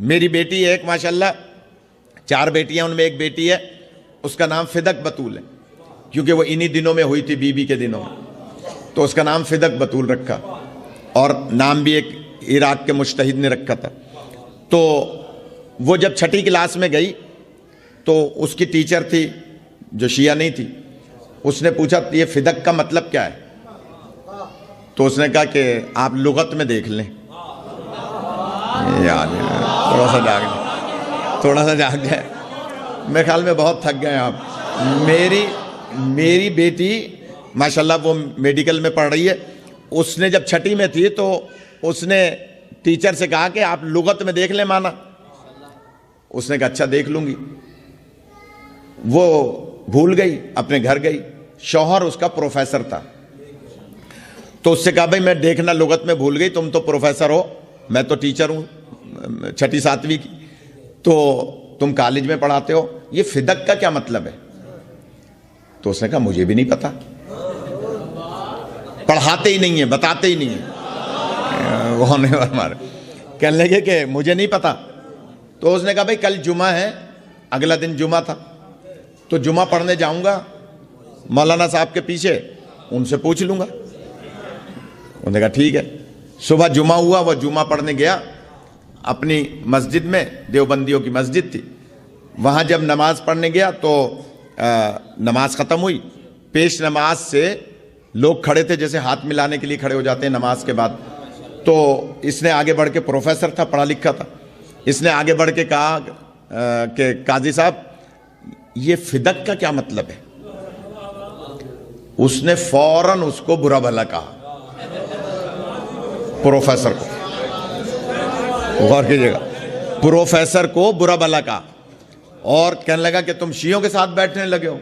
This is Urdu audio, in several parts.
میری بیٹی ایک ماشاءاللہ 4 بیٹیاں، ان میں ایک بیٹی ہے اس کا نام فدق بطول ہے، کیونکہ وہ انہی دنوں میں ہوئی تھی، بی کے دنوں میں، تو اس کا نام فدق بطول رکھا، اور نام بھی ایک عراق کے مجتہد نے رکھا تھا۔ تو وہ جب 6ٹھی کلاس میں گئی تو اس کی ٹیچر تھی جو شیعہ نہیں تھی، اس نے پوچھا یہ فدق کا مطلب کیا ہے؟ تو اس نے کہا کہ آپ لغت میں دیکھ لیں۔ یار تھوڑا سا جاگ جائے، میرے خیال میں بہت تھک گئے آپ۔ میری بیٹی ماشاءاللہ وہ میڈیکل میں پڑھ رہی ہے، اس نے جب 6ٹھی میں تھی تو اس نے ٹیچر سے کہا کہ آپ لغت میں دیکھ لیں معنی۔ اس نے کہا اچھا دیکھ لوں گی۔ وہ بھول گئی، اپنے گھر گئی، شوہر اس کا پروفیسر تھا، تو اس سے کہا بھائی میں دیکھنا لغت میں بھول گئی، تم تو پروفیسر ہو، میں تو ٹیچر ہوں 6ٹھی 7ویں کی، تو تم کالج میں پڑھاتے ہو، یہ فدق کا کیا مطلب ہے؟ تو اس نے کہا مجھے بھی نہیں پتا، پڑھاتے ہی نہیں ہیں، بتاتے ہی نہیں ہیں، وہ ہمارے کہنے لگے کہ مجھے نہیں پتا۔ تو اس نے کہا بھائی کل جمعہ ہے، اگلا دن جمعہ تھا، تو جمعہ پڑھنے جاؤں گا مولانا صاحب کے پیچھے، ان سے پوچھ لوں گا۔ انہوں نے کہا ٹھیک ہے۔ صبح جمعہ ہوا، وہ جمعہ پڑھنے گیا اپنی مسجد میں، دیوبندیوں کی مسجد تھی، وہاں جب نماز پڑھنے گیا تو نماز ختم ہوئی، پیش نماز سے لوگ کھڑے تھے جیسے ہاتھ ملانے کے لیے کھڑے ہو جاتے ہیں نماز کے بعد، تو اس نے آگے بڑھ کے، پروفیسر تھا پڑھا لکھا تھا، اس نے آگے بڑھ کے کہا کہ قاضی صاحب یہ فدق کا کیا مطلب ہے؟ اس نے فوراً اس کو برا بھلا کہا، پروفیسر کو، غور کیجیے گا، پروفیسر کو برا بھلا کہا، اور کہنے لگا کہ تم شیعوں کے ساتھ بیٹھنے لگے ہو،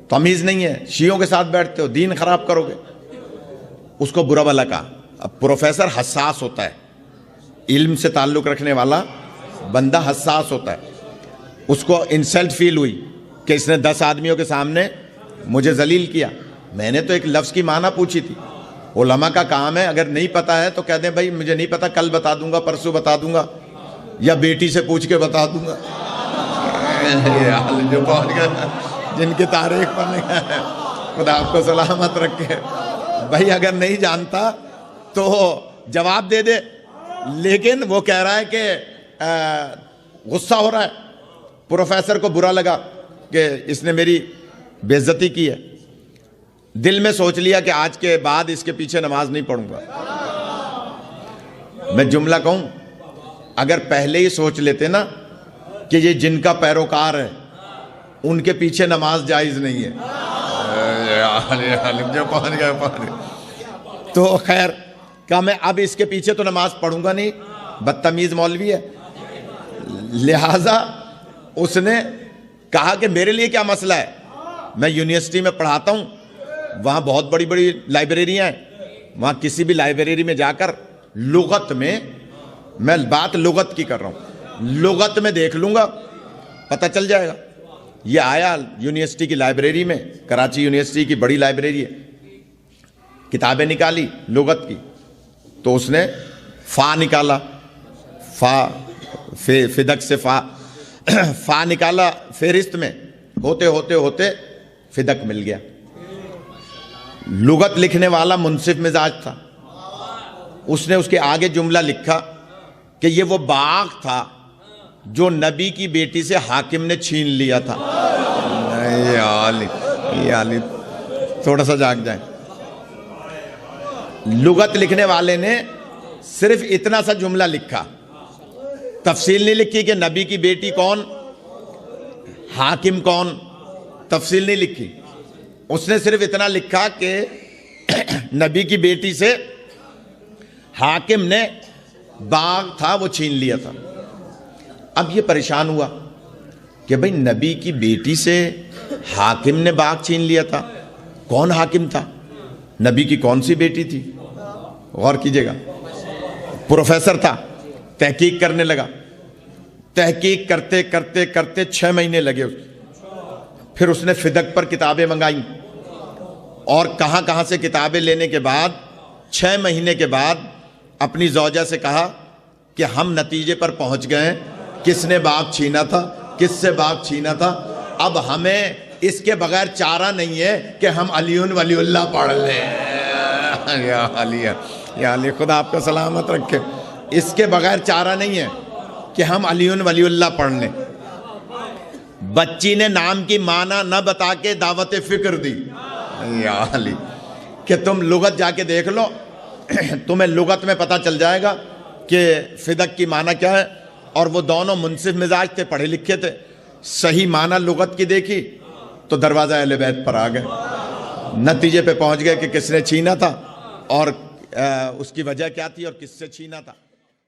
تمیز نہیں ہے، شیعوں کے ساتھ بیٹھتے ہو، دین خراب کرو گے۔ اس کو برا بھلا کہا۔ اب پروفیسر حساس ہوتا ہے، علم سے تعلق رکھنے والا بندہ حساس ہوتا ہے، اس کو انسلٹ فیل ہوئی کہ اس نے 10 آدمیوں کے سامنے مجھے ذلیل کیا، میں نے تو ایک لفظ کی معنی پوچھی تھی۔ علماء کا کام ہے، اگر نہیں پتا ہے تو کہہ دیں بھائی مجھے نہیں پتا، کل بتا دوں گا، پرسوں بتا دوں گا، یا بیٹی سے پوچھ کے بتا دوں گا۔ جو پہنچ گئے جن کی تاریخ پڑھنے گئے، خدا آپ کو سلامت رکھے۔ بھائی اگر نہیں جانتا تو جواب دے دے، لیکن وہ کہہ رہا ہے کہ غصہ ہو رہا ہے، پروفیسر کو برا لگا کہ اس نے میری بے عزتی کی ہے، دل میں سوچ لیا کہ آج کے بعد اس کے پیچھے نماز نہیں پڑھوں گا۔ میں جملہ کہوں، اگر پہلے ہی سوچ لیتے نا کہ یہ جن کا پیروکار ہے ان کے پیچھے نماز جائز نہیں ہے، جو پہنچ گئے تو خیر کہا میں اب اس کے پیچھے تو نماز پڑھوں گا نہیں، بدتمیز مولوی ہے۔ لہٰذا اس نے کہا کہ میرے لیے کیا مسئلہ ہے، میں یونیورسٹی میں پڑھاتا ہوں، وہاں بہت بڑی بڑی لائبریریاں ہیں، وہاں کسی بھی لائبریری میں جا کر لغت میں بات لغت کی کر رہا ہوں، لغت میں دیکھ لوں گا، پتہ چل جائے گا۔ یہ آیا یونیورسٹی کی لائبریری میں، کراچی یونیورسٹی کی بڑی لائبریری ہے، کتابیں نکالی لغت کی، تو اس نے فا نکالا، فدق سے فا نکالا، فہرست میں ہوتے ہوتے ہوتے فدق مل گیا۔ لغت لکھنے والا منصف مزاج تھا، اس نے اس کے آگے جملہ لکھا کہ یہ وہ باغ تھا جو نبی کی بیٹی سے حاکم نے چھین لیا تھا۔ تھوڑا سا جاگ جائیں۔ لغت لکھنے والے نے صرف اتنا سا جملہ لکھا، تفصیل نہیں لکھی کہ نبی کی بیٹی کون، حاکم کون، تفصیل نہیں لکھی، اس نے صرف اتنا لکھا کہ نبی کی بیٹی سے حاکم نے باغ تھا وہ چھین لیا تھا۔ اب یہ پریشان ہوا کہ بھئی نبی کی بیٹی سے حاکم نے باغ چھین لیا تھا، کون حاکم تھا، نبی کی کون سی بیٹی تھی؟ غور کیجئے گا، پروفیسر تھا، تحقیق کرنے لگا، تحقیق کرتے کرتے کرتے 6 مہینے لگے، پھر اس نے فدق پر کتابیں منگائیں، اور کہاں کہاں سے کتابیں لینے کے بعد 6 مہینے کے بعد اپنی زوجہ سے کہا کہ ہم نتیجے پر پہنچ گئے ہیں کس نے باغ چھینا تھا، کس سے باغ چھینا تھا. اب ہمیں اس کے بغیر چارہ نہیں ہے کہ ہم علی ولی اللہ پڑھ لیں. یا علی خدا آپ کا سلامت رکھے. اس کے بغیر چارہ نہیں ہے کہ ہم علی ولی اللہ پڑھ لیں. بچی نے نام کی معنی نہ بتا کے دعوت فکر دی. یا علی کہ تم لغت جا کے دیکھ لو، تمہیں لغت میں پتہ چل جائے گا کہ فدق کی معنی کیا ہے. اور وہ دونوں منصف مزاج تھے، پڑھے لکھے تھے. صحیح معنی لغت کی دیکھی تو دروازہ اہل بیت پر آ گئے. نتیجے پہ پہنچ گئے کہ کس نے چھینا تھا اور اس کی وجہ کیا تھی اور کس سے چھینا تھا.